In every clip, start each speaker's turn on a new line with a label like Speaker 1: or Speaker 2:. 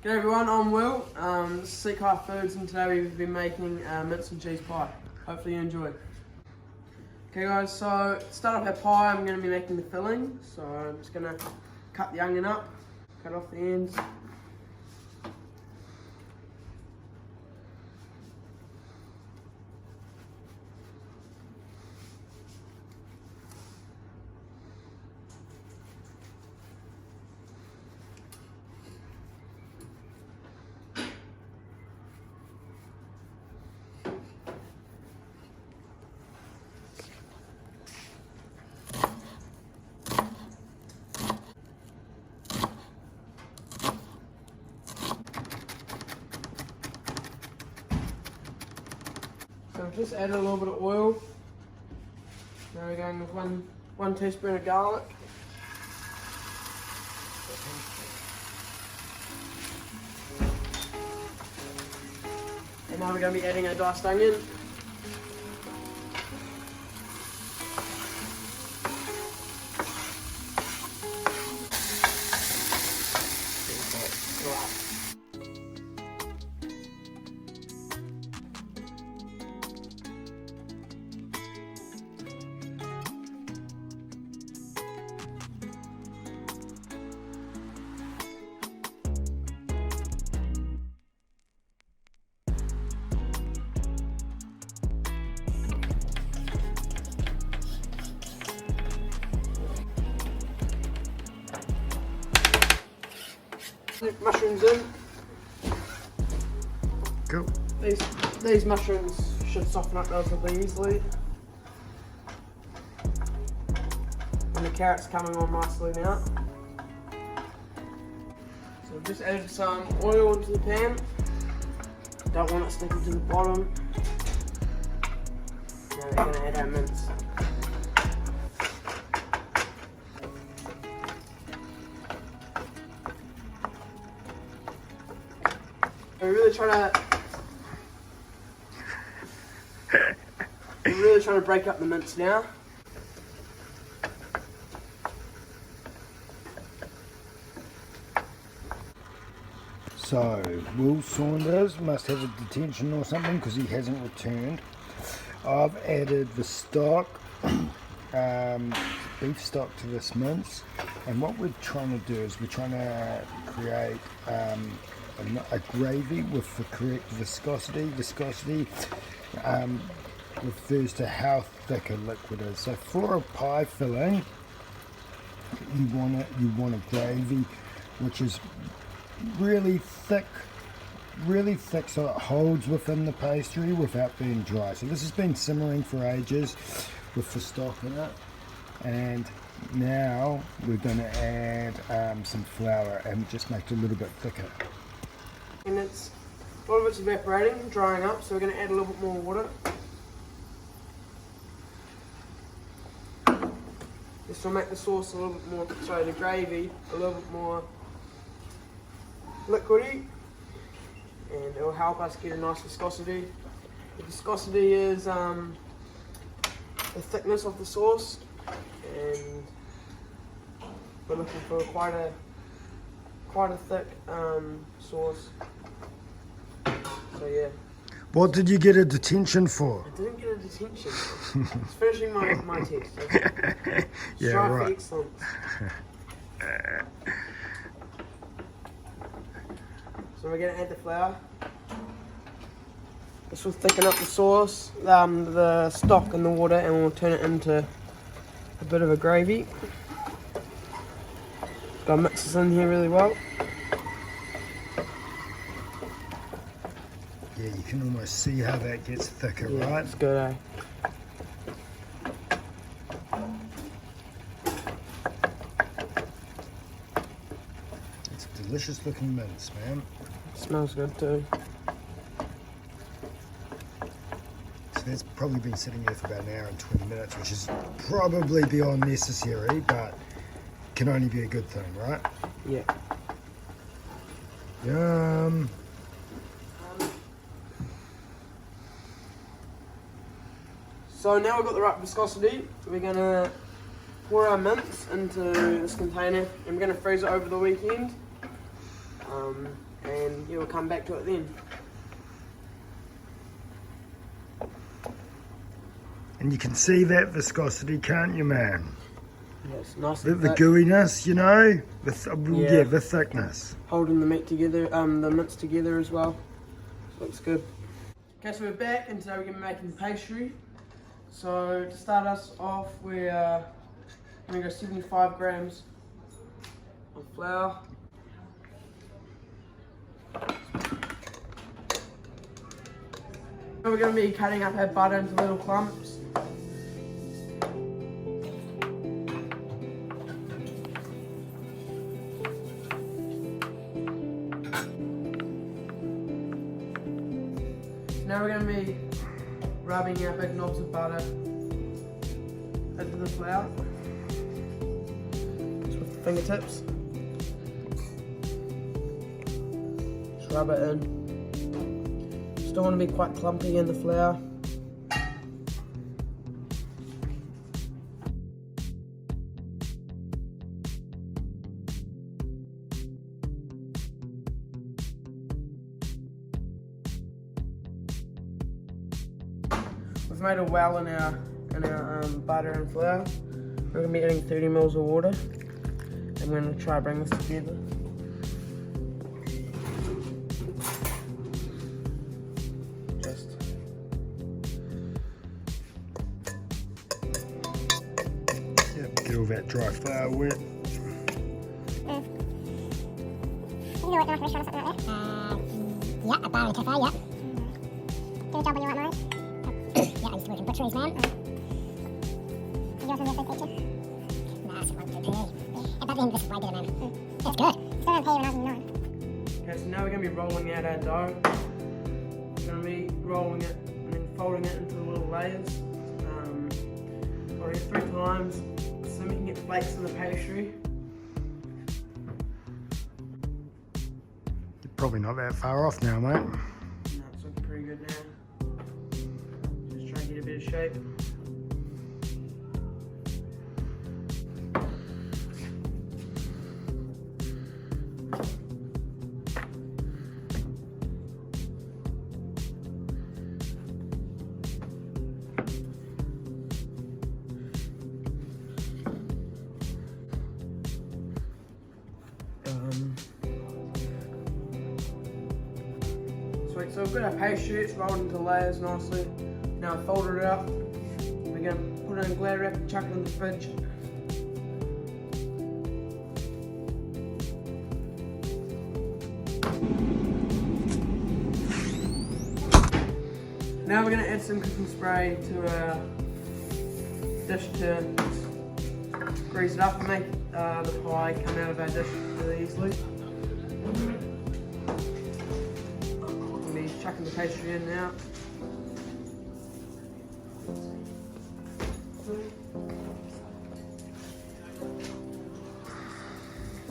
Speaker 1: G'day everyone, I'm Will. This is Seek High Foods, and today we've been making mince and cheese pie. Hopefully you enjoy. Okay guys, so to start off our pie, I'm going to be making the filling. So I'm just going to cut the onion up, cut off the ends. So I've just added a little bit of oil. Now we're going with one teaspoon of garlic. And now we're going to be adding a diced onion. Mushrooms in.
Speaker 2: Cool.
Speaker 1: These mushrooms should soften up relatively easily. And the carrot's coming on nicely now. So I've just added some oil into the pan. Don't want it sticking to the bottom. Now we're going to add our mince. We're really trying to break up the mince now.
Speaker 2: So, Will Saunders must have a detention or something because he hasn't returned. I've added the stock, beef stock to this mince, and what we're trying to do is we're trying to create a gravy with the correct viscosity. Viscosity refers to how thick a liquid is. So for a pie filling, you want a gravy which is really thick, so it holds within the pastry without being dry. So this has been simmering for ages with the stock in it, and now we're going to add some flour and just make it a little bit thicker.
Speaker 1: And a lot of it's evaporating, drying up, so we're going to add a little bit more water. This will make the sauce a little bit more, the gravy a little bit more liquidy, and it will help us get a nice viscosity. The viscosity is the thickness of the sauce, and we're looking for quite a thick sauce. So yeah.
Speaker 2: What did you get a detention for?
Speaker 1: I didn't get a detention. It's finishing my test.
Speaker 2: Yeah,
Speaker 1: strive
Speaker 2: right.
Speaker 1: for excellence. So we're going to add the flour. This will thicken up the sauce, the stock and the water, and we'll turn it into a bit of a gravy. Got to mix this in here really well.
Speaker 2: Yeah, you can almost see how that gets thicker,
Speaker 1: Yeah,
Speaker 2: right?
Speaker 1: it's good, eh?
Speaker 2: It's a delicious looking mince, man.
Speaker 1: It smells good too.
Speaker 2: So that's probably been sitting there for about an hour and 20 minutes, which is probably beyond necessary, but can only be a good thing, right?
Speaker 1: Yeah.
Speaker 2: Yum.
Speaker 1: So now we've got the right viscosity, we're going to pour our mince into this container and we're going to freeze it over the weekend. and yeah, we'll come back to it then.
Speaker 2: And you can see that viscosity, can't you, man?
Speaker 1: Yeah, it's nice
Speaker 2: The
Speaker 1: and thick.
Speaker 2: gooiness, you know?
Speaker 1: Yeah.
Speaker 2: The thickness.
Speaker 1: Holding the meat together, the mince together as well. Looks good. Okay, so we're back, and today we're going to be making pastry. So to start us off, we're going to go 75 grams of flour. We're going to be cutting up our butter into little clumps. Now we're going to be rubbing our big knobs of butter into the flour, just with the fingertips. Just rub it in. Still want to be quite clumpy in the flour. We've made a well in our butter and flour. We're going to be adding 30 ml of water, and we're going to try to bring this together.
Speaker 2: Get all that dry flour wet.
Speaker 3: You know what, nice restaurant or something like that? Yeah, a bar in a cafe, yeah. Do a job when you're at mine. Yeah, I used to work in butcheries, man. Did you also work for teacher? Nah, it's 1 2 p. But then this is way better, man. It's good. Still don't pay when I was in 9.
Speaker 1: Okay, so now we're going to be rolling out our dough. We're going to be rolling it and then folding it into little layers. Folding it 3 times so we can get flakes in the pastry.
Speaker 2: You're probably not that far off now, mate.
Speaker 1: No, it's looking pretty good now. Just try and get a bit of shape. Sweet, so we've got our pastry, it's rolled into layers nicely. Now I've folded it up. We're going to put it in glare wrap and chuck it in the fridge. Now we're going to add some cooking spray to our dish to grease it up and make the pie come out of our dish really easily. Chucking the pastry in now.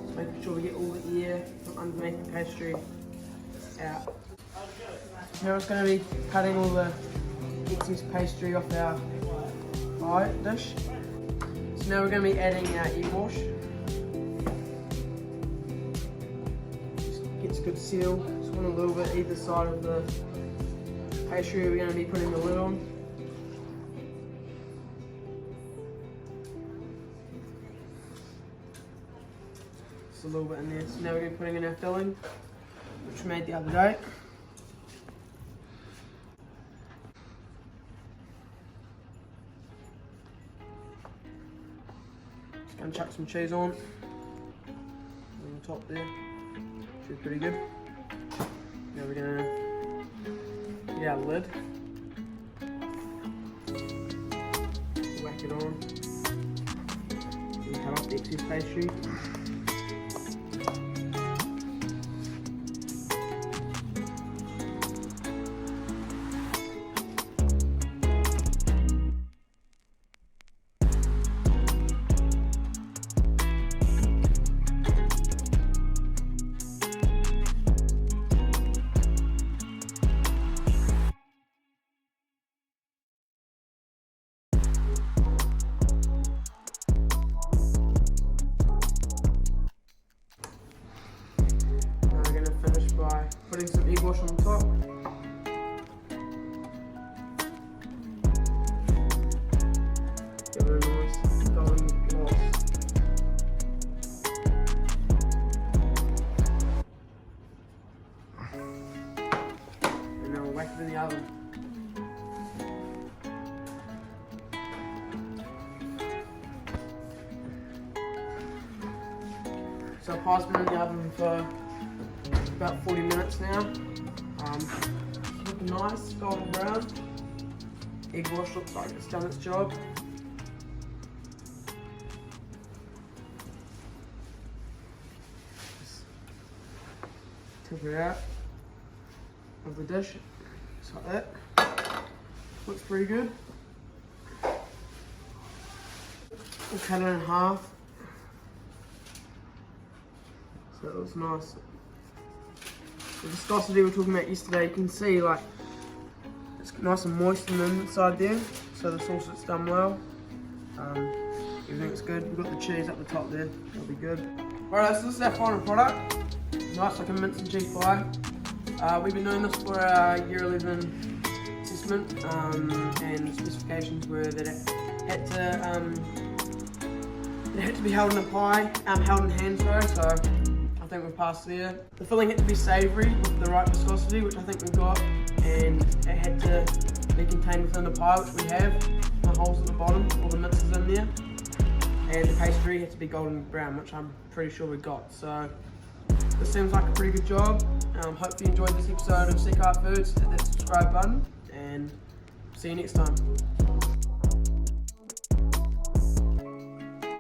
Speaker 1: Just making sure we get all the air from underneath the pastry out. Now it's going to be cutting all the excess pastry off our pie dish. So now we're going to be adding our egg wash. Just gets a good seal. A little bit either side of the pastry we're going to be putting the lid on. Just a little bit in there. So now we're going to be putting in our filling, which we made the other day. Just going to chuck some cheese on the top there. Should be pretty good. Now we're gonna get our lid, whack it on, and cut off the excess pastry. putting some egg wash on the top. Give it a nice golden gloss. And then we'll whack it in the oven. So pie's been in the oven for about 40 minutes now. Looking nice, golden brown. Egg wash looks like it's done its job. Just tip it out of the dish, just like that. Looks pretty good. We'll cut it in half. So it looks nice. The viscosity we were talking about yesterday, you can see like it's nice and moist on the inside there. So the sauce has done well. Everything's good. We've got the cheese up the top there. That'll be good. Alright, so this is our final product. Nice like a mince and cheese pie. We've been doing this for our year 11 assessment, and specifications were that it had to be held in a pie, held in hand, sorry. So I think we've passed there. The filling had to be savoury with the right viscosity, which I think we've got, and it had to be contained within the pie, which we have. The holes at the bottom, all the mince is in there, and the pastry had to be golden brown, which I'm pretty sure we got. So this seems like a pretty good job. Hope you enjoyed this episode of Sick Art Foods. Hit that subscribe button, and see you next time.